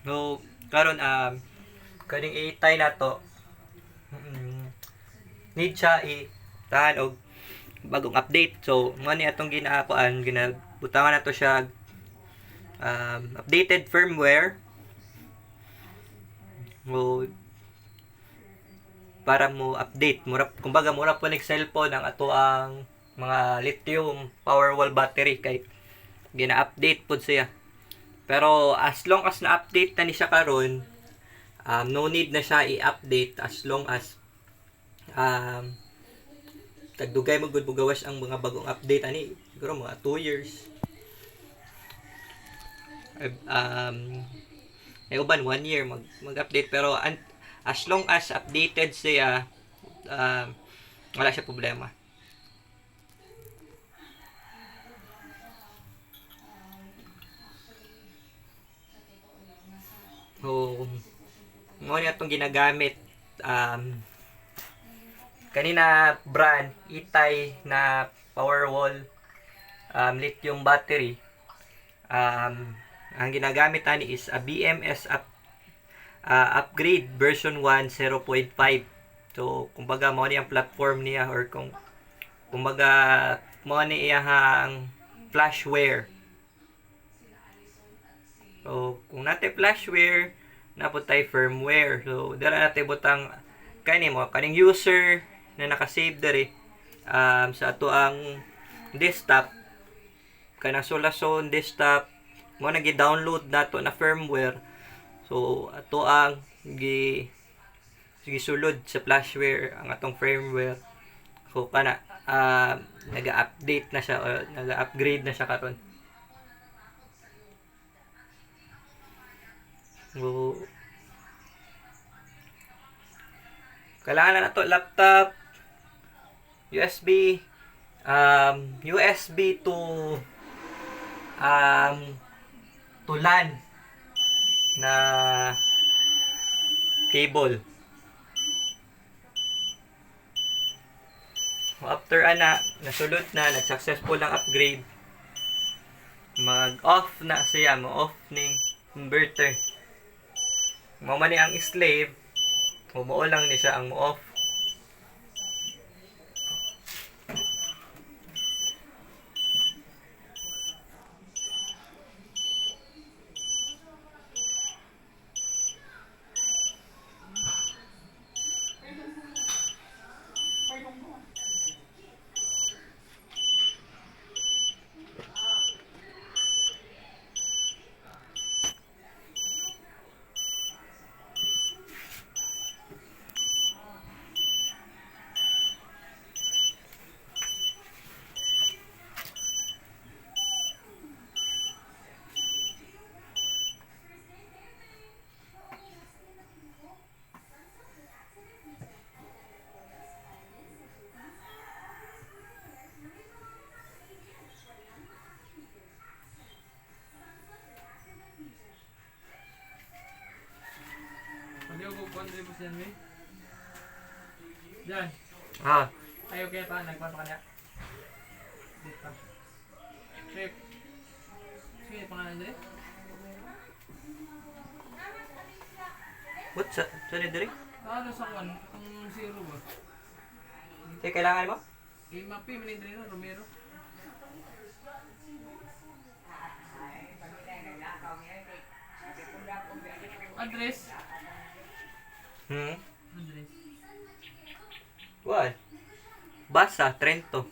So, karon kaning itay na to, need siya tahan og bagong update. So, mo ni atong ginabutangan na to siya updated firmware. So, para mo update kumbaga mura po ning cellphone ang ato ang mga lithium Powerwall battery kay gina-update pud siya. Pero as long as na-update na ni siya karon, no need na siya i-update as long as tagdugay mo gud gawas ang mga bagong update ani siguro mga 2 years. Uban 1 year mag-update pero as long as updated siya, wala siya problema. So, mo ni atong ginagamit kanina brand itay na Powerwall lithium battery. Ang ginagamit ani is a BMS upgrade version 1 0.5. So kumbaga mo ni ang platform niya or kumbaga mo ni iyang flashware. So kung natin flashware, napod tay firmware. So dara natin butang kaning user na naka-save diri sa ato ang desktop kanang Solason desktop mo na gi-download nato na firmware. So ato ang gisulod sa flashware ang atong firmware. So kana naga-update na siya o naga-upgrade na siya karon. So kailangan na nato laptop, USB, USB to LAN na cable. After nasulod na, nag-successful ang upgrade, mag-off na siya, mo-off ning inverter. Mo man ni ang slave, umuo lang ni siya ang mo-off. Ayaw ko kondre mo siya ni. Diyan. Ayaw kaya pa nagpapa kanya. Dito. Chef. Sige pangalan dire. What sa ni diri? Ano sa kwan? Ang zero ba? Kailangan mo? Mapi man dire na Romero. Address. Address. Address. What? Basa, Trento.